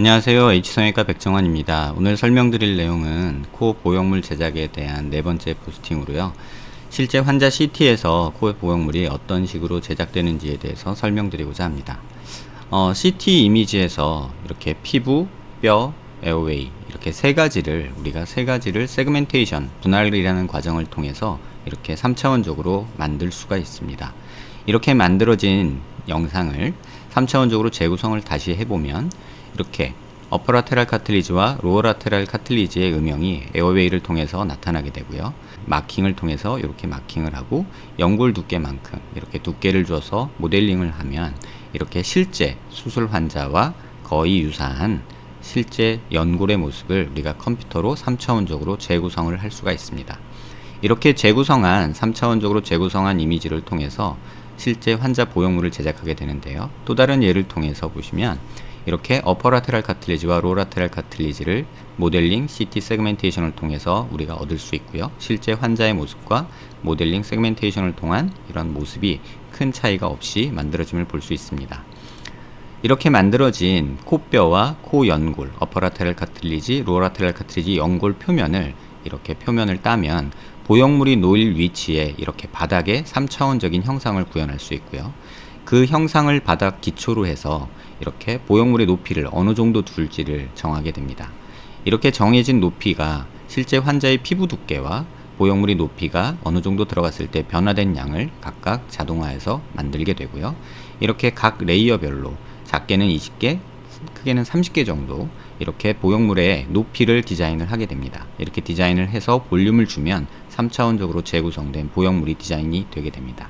안녕하세요. H성형외과 백정환입니다. 오늘 설명드릴 내용은 코 보형물 제작에 대한 네 번째 포스팅으로요. 실제 환자 CT에서 코 보형물이 어떤 식으로 제작되는지에 대해서 설명드리고자 합니다. CT 이미지에서 이렇게 피부, 뼈, 에어웨이 이렇게 우리가 세 가지를 세그멘테이션, 분할이라는 과정을 통해서 이렇게 3차원적으로 만들 수가 있습니다. 이렇게 만들어진 영상을 3차원적으로 재구성을 다시 해보면 이렇게 어퍼라테랄 카틀리지와 로어라테랄 카틀리지의 음영이 에어웨이를 통해서 나타나게 되고요. 마킹을 통해서 이렇게 마킹을 하고 연골 두께만큼 이렇게 두께를 줘서 모델링을 하면 이렇게 실제 수술 환자와 거의 유사한 실제 연골의 모습을 우리가 컴퓨터로 3차원적으로 재구성을 할 수가 있습니다. 이렇게 3차원적으로 재구성한 이미지를 통해서 실제 환자 보형물을 제작하게 되는데요. 또 다른 예를 통해서 보시면 이렇게 어퍼라테랄 카틀리지와 로라테랄 카틀리지를 모델링 CT 세그멘테이션을 통해서 우리가 얻을 수 있고요. 실제 환자의 모습과 모델링 세그멘테이션을 통한 이런 모습이 큰 차이가 없이 만들어짐을 볼 수 있습니다. 이렇게 만들어진 코뼈와 코 연골, 어퍼라테랄 카틀리지, 로라테랄 카틀리지 연골 표면을 이렇게 표면을 따면 보형물이 놓일 위치에 이렇게 바닥에 3차원적인 형상을 구현할 수 있고요. 그 형상을 바닥 기초로 해서 이렇게 보형물의 높이를 어느 정도 둘지를 정하게 됩니다. 이렇게 정해진 높이가 실제 환자의 피부 두께와 보형물의 높이가 어느 정도 들어갔을 때 변화된 양을 각각 자동화해서 만들게 되고요. 이렇게 각 레이어별로 작게는 20개, 크게는 30개 정도 이렇게 보형물의 높이를 디자인을 하게 됩니다. 이렇게 디자인을 해서 볼륨을 주면 3차원적으로 재구성된 보형물이 디자인이 되게 됩니다.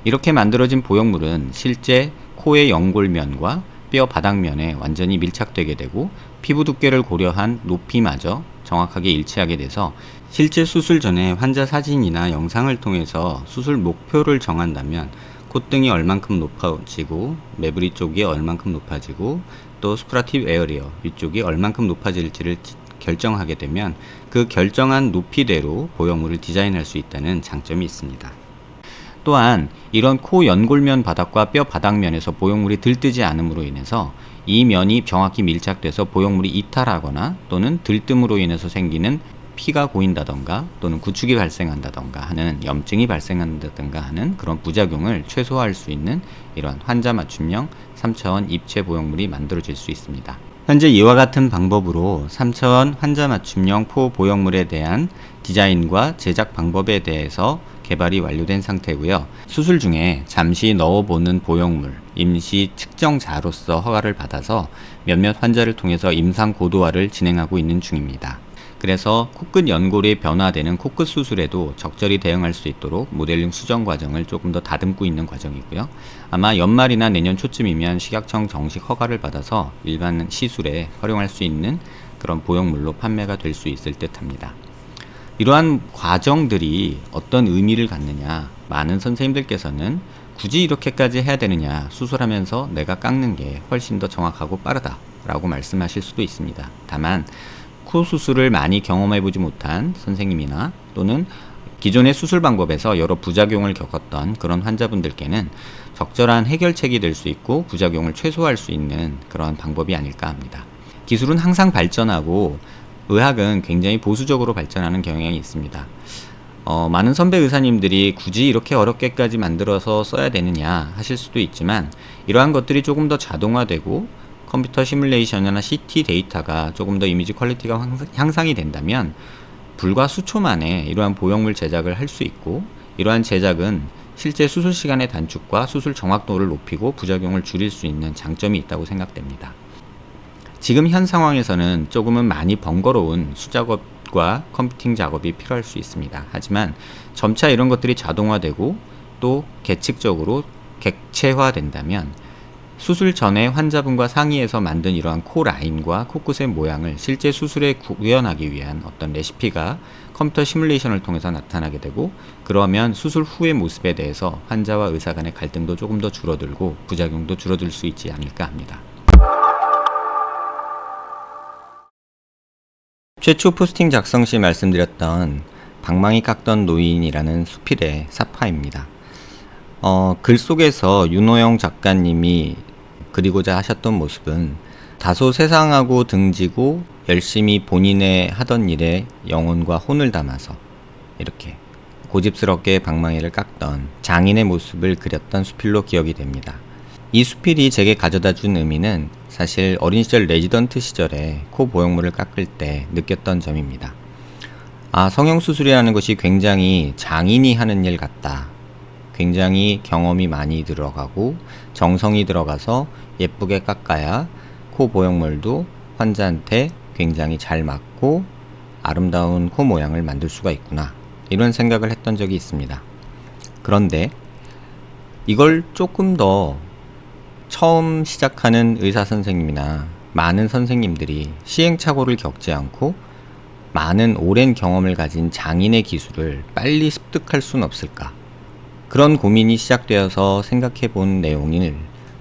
이렇게 만들어진 보형물은 실제 코의 연골면과 뼈 바닥면에 완전히 밀착되게 되고 피부 두께를 고려한 높이마저 정확하게 일치하게 돼서 실제 수술 전에 환자 사진이나 영상을 통해서 수술 목표를 정한다면 콧등이 얼만큼 높아지고 매부리 쪽이 얼만큼 높아지고 또 스프라티브 에어리어 위쪽이 얼만큼 높아질지를 결정하게 되면 그 결정한 높이대로 보형물을 디자인할 수 있다는 장점이 있습니다. 또한 이런 코 연골면 바닥과 뼈 바닥면에서 보형물이 들뜨지 않음으로 인해서 이 면이 정확히 밀착돼서 보형물이 이탈하거나 또는 들뜸으로 인해서 생기는 피가 고인다던가 또는 구축이 발생한다던가 하는 염증이 발생한다던가 하는 그런 부작용을 최소화할 수 있는 이러한 환자 맞춤형 3차원 입체 보형물이 만들어질 수 있습니다. 현재 이와 같은 방법으로 3차원 환자 맞춤형 포 보형물에 대한 디자인과 제작 방법에 대해서 개발이 완료된 상태고요. 수술 중에 잠시 넣어보는 보형물, 임시 측정자로서 허가를 받아서 몇몇 환자를 통해서 임상 고도화를 진행하고 있는 중입니다. 그래서 코끝 연골이 변화되는 코끝 수술에도 적절히 대응할 수 있도록 모델링 수정 과정을 조금 더 다듬고 있는 과정이고요. 아마 연말이나 내년 초쯤이면 식약청 정식 허가를 받아서 일반 시술에 활용할 수 있는 그런 보형물로 판매가 될 수 있을 듯 합니다. 이러한 과정들이 어떤 의미를 갖느냐, 많은 선생님들께서는 굳이 이렇게까지 해야 되느냐, 수술하면서 내가 깎는 게 훨씬 더 정확하고 빠르다 라고 말씀하실 수도 있습니다. 다만 코 수술을 많이 경험해보지 못한 선생님이나 또는 기존의 수술 방법에서 여러 부작용을 겪었던 그런 환자분들께는 적절한 해결책이 될 수 있고 부작용을 최소화할 수 있는 그런 방법이 아닐까 합니다. 기술은 항상 발전하고 의학은 굉장히 보수적으로 발전하는 경향이 있습니다. 많은 선배 의사님들이 굳이 이렇게 어렵게까지 만들어서 써야 되느냐 하실 수도 있지만 이러한 것들이 조금 더 자동화되고 컴퓨터 시뮬레이션이나 CT 데이터가 조금 더 이미지 퀄리티가 향상이 된다면 불과 수초 만에 이러한 보형물 제작을 할 수 있고 이러한 제작은 실제 수술 시간의 단축과 수술 정확도를 높이고 부작용을 줄일 수 있는 장점이 있다고 생각됩니다. 지금 현 상황에서는 조금은 많이 번거로운 수작업과 컴퓨팅 작업이 필요할 수 있습니다. 하지만 점차 이런 것들이 자동화되고 또 계측적으로 객체화된다면 수술 전에 환자분과 상의해서 만든 이러한 코 라인과 코끝의 모양을 실제 수술에 구현하기 위한 어떤 레시피가 컴퓨터 시뮬레이션을 통해서 나타나게 되고 그러면 수술 후의 모습에 대해서 환자와 의사 간의 갈등도 조금 더 줄어들고 부작용도 줄어들 수 있지 않을까 합니다. 최초 포스팅 작성 시 말씀드렸던 방망이 깎던 노인이라는 수필의 사파입니다. 글 속에서 윤호영 작가님이 그리고자 하셨던 모습은 다소 세상하고 등지고 열심히 본인의 하던 일에 영혼과 혼을 담아서 이렇게 고집스럽게 방망이를 깎던 장인의 모습을 그렸던 수필로 기억이 됩니다. 이 수필이 제게 가져다 준 의미는 사실 어린 시절 레지던트 시절에 코 보형물을 깎을 때 느꼈던 점입니다. 성형수술이라는 것이 굉장히 장인이 하는 일 같다. 굉장히 경험이 많이 들어가고 정성이 들어가서 예쁘게 깎아야 코 보형물도 환자한테 굉장히 잘 맞고 아름다운 코 모양을 만들 수가 있구나. 이런 생각을 했던 적이 있습니다. 그런데 이걸 조금 더 처음 시작하는 의사 선생님이나 많은 선생님들이 시행착오를 겪지 않고 많은 오랜 경험을 가진 장인의 기술을 빨리 습득할 수는 없을까? 그런 고민이 시작되어서 생각해 본 내용을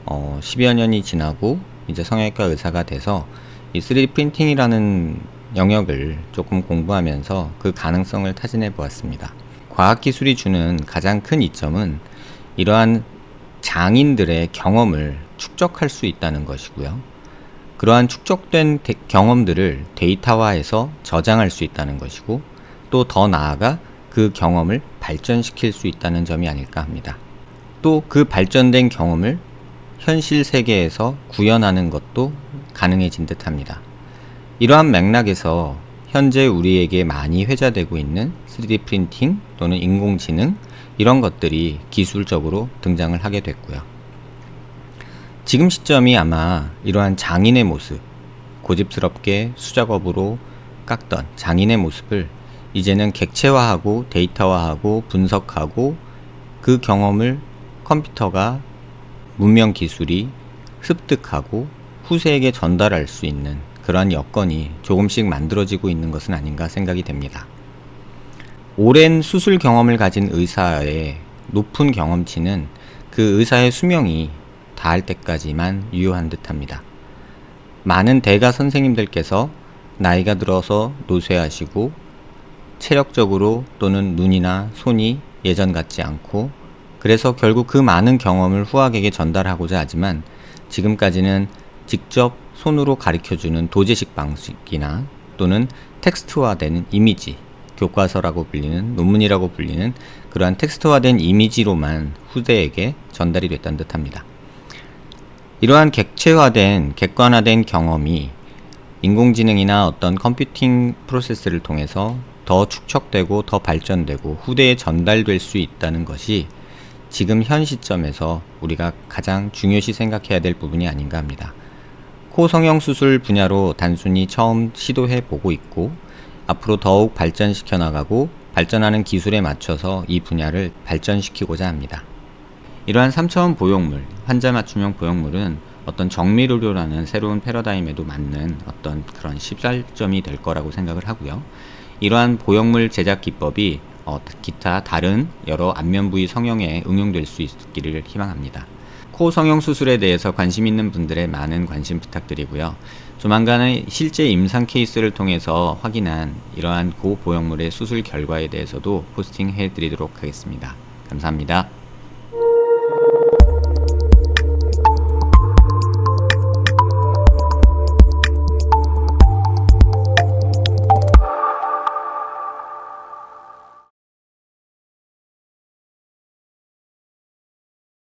10여 년이 지나고 이제 성형외과 의사가 돼서 이 3D 프린팅이라는 영역을 조금 공부하면서 그 가능성을 타진해 보았습니다. 과학기술이 주는 가장 큰 이점은 이러한 장인들의 경험을 축적할 수 있다는 것이고요. 그러한 축적된 경험들을 데이터화해서 저장할 수 있다는 것이고, 또 더 나아가 그 경험을 발전시킬 수 있다는 점이 아닐까 합니다. 또 그 발전된 경험을 현실 세계에서 구현하는 것도 가능해진 듯 합니다. 이러한 맥락에서 현재 우리에게 많이 회자되고 있는 3D 프린팅 또는 인공지능 이런 것들이 기술적으로 등장을 하게 됐고요. 지금 시점이 아마 이러한 장인의 모습, 고집스럽게 수작업으로 깎던 장인의 모습을 이제는 객체화하고 데이터화하고 분석하고 그 경험을 컴퓨터가 문명 기술이 습득하고 후세에게 전달할 수 있는 그러한 여건이 조금씩 만들어지고 있는 것은 아닌가 생각이 됩니다. 오랜 수술 경험을 가진 의사의 높은 경험치는 그 의사의 수명이 다할 때까지만 유효한 듯합니다. 많은 대가 선생님들께서 나이가 들어서 노쇠하시고 체력적으로 또는 눈이나 손이 예전 같지 않고, 그래서 결국 그 많은 경험을 후학에게 전달하고자 하지만 지금까지는 직접 손으로 가르쳐주는 도제식 방식이나 또는 텍스트화되는 이미지, 교과서라고 불리는, 논문이라고 불리는 그러한 텍스트화된 이미지로만 후대에게 전달이 됐다는 듯합니다. 이러한 객체화된, 객관화된 경험이 인공지능이나 어떤 컴퓨팅 프로세스를 통해서 더 축적되고 더 발전되고 후대에 전달될 수 있다는 것이 지금 현 시점에서 우리가 가장 중요시 생각해야 될 부분이 아닌가 합니다. 코 성형수술 분야로 단순히 처음 시도해 보고 있고, 앞으로 더욱 발전시켜 나가고 발전하는 기술에 맞춰서 이 분야를 발전시키고자 합니다. 이러한 3차원 보형물, 환자 맞춤형 보형물은 어떤 정밀의료라는 새로운 패러다임에도 맞는 어떤 그런 시발점이 될 거라고 생각을 하고요. 이러한 보형물 제작 기법이 기타 다른 여러 안면 부위 성형에 응용될 수 있기를 희망합니다. 코 성형 수술에 대해서 관심 있는 분들의 많은 관심 부탁드리고요. 조만간에 실제 임상 케이스를 통해서 확인한 이러한 고보형물의 수술 결과에 대해서도 포스팅해 드리도록 하겠습니다. 감사합니다.